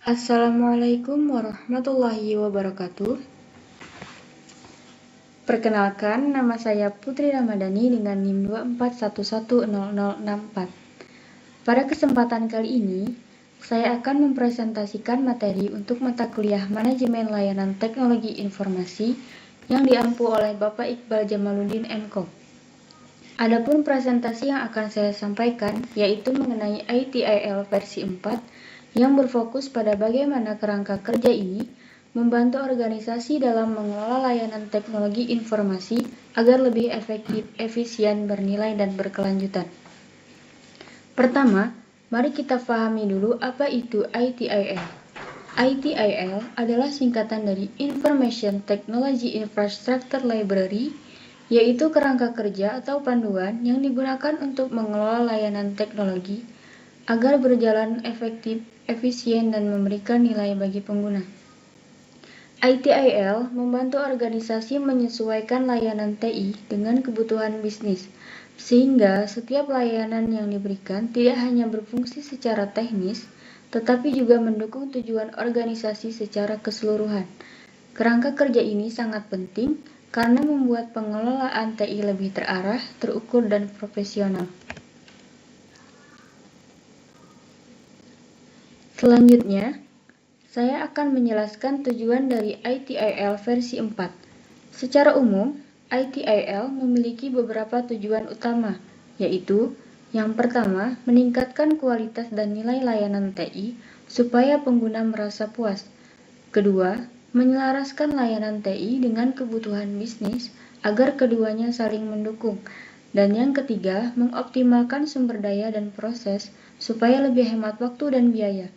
Assalamualaikum warahmatullahi wabarakatuh. Perkenalkan, nama saya Putri Ramadhani dengan NIM 241100064. Pada kesempatan kali ini, saya akan mempresentasikan materi untuk mata kuliah Manajemen Layanan Teknologi Informasi yang diampu oleh Bapak Iqbal Jamaluddin MKOM. Adapun presentasi yang akan saya sampaikan yaitu mengenai ITIL versi 4 yang berfokus pada bagaimana kerangka kerja ini membantu organisasi dalam mengelola layanan teknologi informasi agar lebih efektif, efisien, bernilai, dan berkelanjutan. Pertama, mari kita pahami dulu apa itu ITIL. ITIL adalah singkatan dari Information Technology Infrastructure Library, yaitu kerangka kerja atau panduan yang digunakan untuk mengelola layanan teknologi agar berjalan efektif, efisien, dan memberikan nilai bagi pengguna. ITIL membantu organisasi menyesuaikan layanan TI dengan kebutuhan bisnis, sehingga setiap layanan yang diberikan tidak hanya berfungsi secara teknis, tetapi juga mendukung tujuan organisasi secara keseluruhan. Kerangka kerja ini sangat penting karena membuat pengelolaan TI lebih terarah, terukur, dan profesional. Selanjutnya, saya akan menjelaskan tujuan dari ITIL versi 4. Secara umum, ITIL memiliki beberapa tujuan utama, yaitu yang pertama, meningkatkan kualitas dan nilai layanan TI supaya pengguna merasa puas. Kedua, menyelaraskan layanan TI dengan kebutuhan bisnis agar keduanya saling mendukung. Dan yang ketiga, mengoptimalkan sumber daya dan proses supaya lebih hemat waktu dan biaya.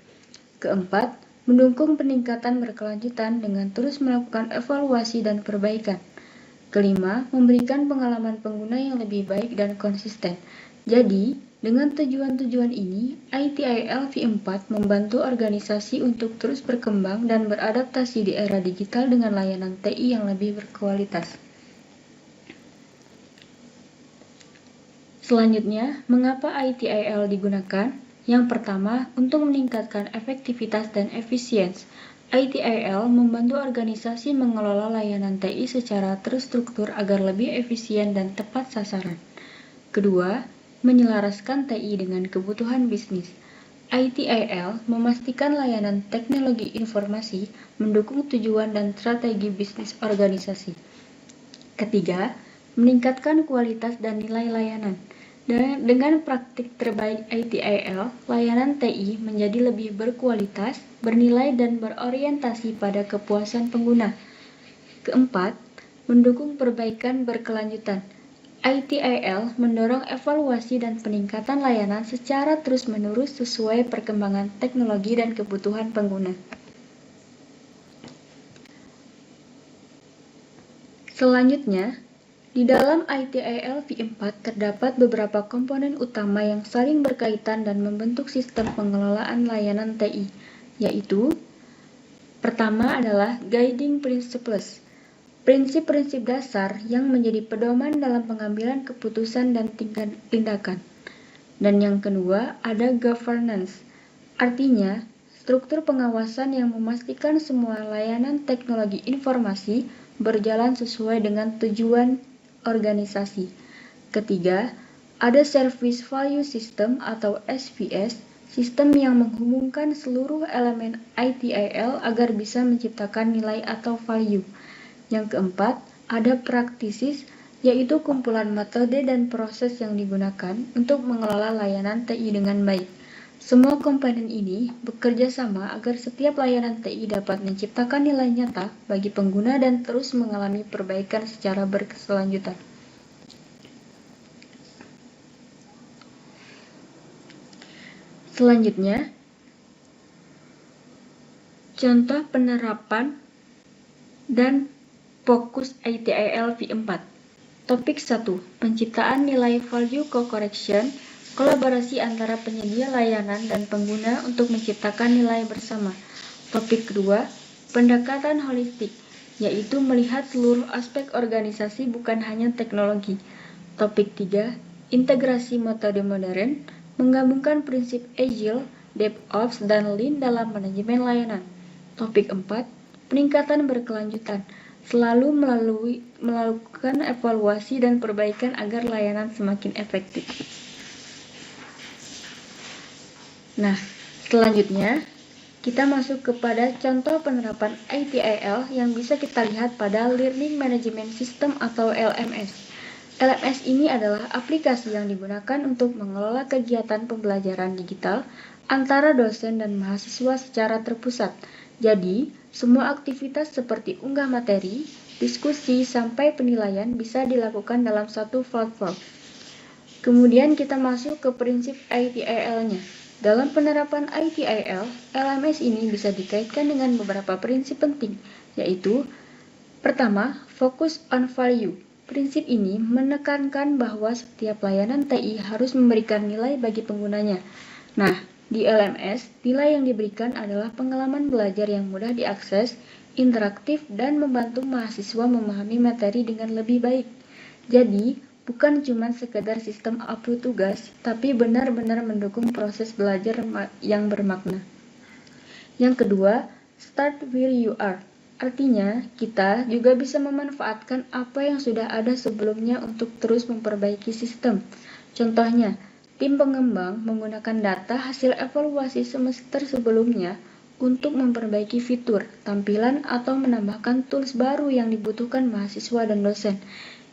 Keempat, mendukung peningkatan berkelanjutan dengan terus melakukan evaluasi dan perbaikan. Kelima, memberikan pengalaman pengguna yang lebih baik dan konsisten. Jadi, dengan tujuan-tujuan ini, ITIL V4 membantu organisasi untuk terus berkembang dan beradaptasi di era digital dengan layanan TI yang lebih berkualitas. Selanjutnya, mengapa ITIL digunakan? Yang pertama, untuk meningkatkan efektivitas dan efisiensi. ITIL membantu organisasi mengelola layanan TI secara terstruktur agar lebih efisien dan tepat sasaran. Kedua, menyelaraskan TI dengan kebutuhan bisnis. ITIL memastikan layanan teknologi informasi mendukung tujuan dan strategi bisnis organisasi. Ketiga, meningkatkan kualitas dan nilai layanan. Dengan praktik terbaik ITIL, layanan TI menjadi lebih berkualitas, bernilai, dan berorientasi pada kepuasan pengguna. Keempat, mendukung perbaikan berkelanjutan. ITIL mendorong evaluasi dan peningkatan layanan secara terus-menerus sesuai perkembangan teknologi dan kebutuhan pengguna. Selanjutnya, di dalam ITIL V4 terdapat beberapa komponen utama yang saling berkaitan dan membentuk sistem pengelolaan layanan TI, yaitu pertama adalah Guiding Principles, prinsip-prinsip dasar yang menjadi pedoman dalam pengambilan keputusan dan tindakan. Dan yang kedua ada Governance, artinya struktur pengawasan yang memastikan semua layanan teknologi informasi berjalan sesuai dengan tujuan organisasi. Ketiga, ada Service Value System atau SVS, sistem yang menghubungkan seluruh elemen ITIL agar bisa menciptakan nilai atau value. Yang keempat, ada Practices, yaitu kumpulan metode dan proses yang digunakan untuk mengelola layanan TI dengan baik. Semua komponen ini bekerja sama agar setiap layanan TI dapat menciptakan nilai nyata bagi pengguna dan terus mengalami perbaikan secara berkelanjutan. Selanjutnya, contoh penerapan dan fokus ITIL V4. Topik 1. Penciptaan nilai value co-correction, kolaborasi antara penyedia layanan dan pengguna untuk menciptakan nilai bersama. Topik kedua, pendekatan holistik, yaitu melihat seluruh aspek organisasi bukan hanya teknologi. Topik 3, integrasi metode modern, menggabungkan prinsip Agile DevOps, dan Lean dalam manajemen layanan. Topik 4, peningkatan berkelanjutan. Selalu melakukan evaluasi dan perbaikan agar layanan semakin efektif. Nah, selanjutnya kita masuk kepada contoh penerapan ITIL yang bisa kita lihat pada Learning Management System atau LMS. LMS ini adalah aplikasi yang digunakan untuk mengelola kegiatan pembelajaran digital antara dosen dan mahasiswa secara terpusat. Jadi, semua aktivitas seperti unggah materi, diskusi, sampai penilaian bisa dilakukan dalam satu platform. Kemudian kita masuk ke prinsip ITIL-nya. Dalam penerapan ITIL, LMS ini bisa dikaitkan dengan beberapa prinsip penting, yaitu pertama, focus on value. Prinsip ini menekankan bahwa setiap layanan TI harus memberikan nilai bagi penggunanya. Nah, di LMS, nilai yang diberikan adalah pengalaman belajar yang mudah diakses, interaktif, dan membantu mahasiswa memahami materi dengan lebih baik. Jadi, bukan cuma sekedar sistem upload tugas, tapi benar-benar mendukung proses belajar yang bermakna. Yang kedua, start where you are. Artinya, kita juga bisa memanfaatkan apa yang sudah ada sebelumnya untuk terus memperbaiki sistem. Contohnya, tim pengembang menggunakan data hasil evaluasi semester sebelumnya untuk memperbaiki fitur, tampilan, atau menambahkan tools baru yang dibutuhkan mahasiswa dan dosen.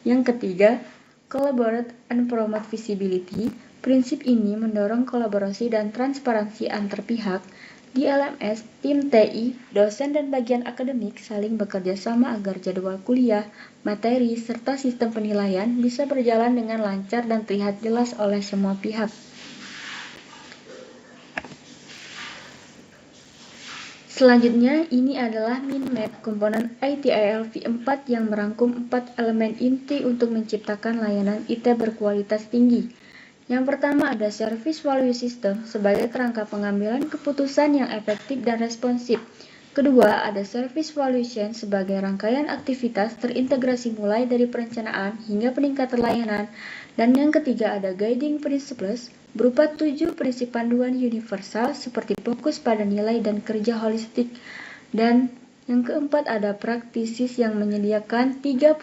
Yang ketiga, collaborate and promote visibility. Prinsip ini mendorong kolaborasi dan transparansi antar pihak. Di LMS, tim TI, dosen, dan bagian akademik saling bekerja sama agar jadwal kuliah, materi, serta sistem penilaian bisa berjalan dengan lancar dan terlihat jelas oleh semua pihak. Selanjutnya, ini adalah min-map komponen ITIL V4 yang merangkum 4 elemen inti untuk menciptakan layanan IT berkualitas tinggi. Yang pertama ada Service Value System sebagai kerangka pengambilan keputusan yang efektif dan responsif. Kedua, ada Service Valuation sebagai rangkaian aktivitas terintegrasi mulai dari perencanaan hingga peningkatan layanan. Dan yang ketiga ada Guiding Principles berupa 7 prinsip panduan universal seperti fokus pada nilai dan kerja holistik. Dan yang keempat ada Practices yang menyediakan 34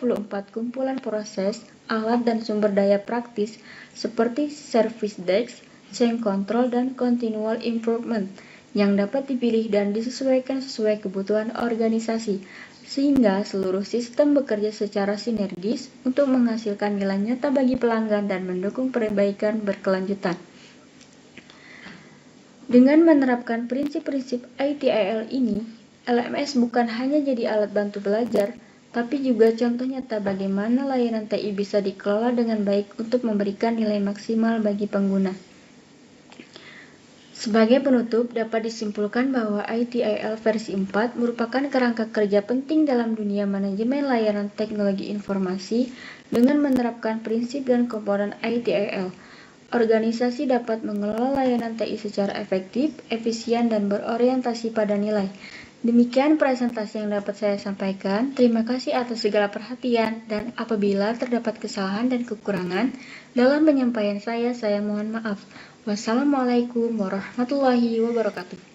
kumpulan proses, alat, dan sumber daya praktis seperti Service Desk, Change Control, dan Continual Improvement yang dapat dipilih dan disesuaikan sesuai kebutuhan organisasi, sehingga seluruh sistem bekerja secara sinergis untuk menghasilkan nilai nyata bagi pelanggan dan mendukung perbaikan berkelanjutan. Dengan menerapkan prinsip-prinsip ITIL ini, LMS bukan hanya jadi alat bantu belajar, tapi juga contoh nyata bagaimana layanan TI bisa dikelola dengan baik untuk memberikan nilai maksimal bagi pengguna. Sebagai penutup, dapat disimpulkan bahwa ITIL versi 4 merupakan kerangka kerja penting dalam dunia manajemen layanan teknologi informasi dengan menerapkan prinsip dan komponen ITIL. Organisasi dapat mengelola layanan TI secara efektif, efisien, dan berorientasi pada nilai. Demikian presentasi yang dapat saya sampaikan. Terima kasih atas segala perhatian, dan apabila terdapat kesalahan dan kekurangan dalam penyampaian saya mohon maaf. Wassalamualaikum warahmatullahi wabarakatuh.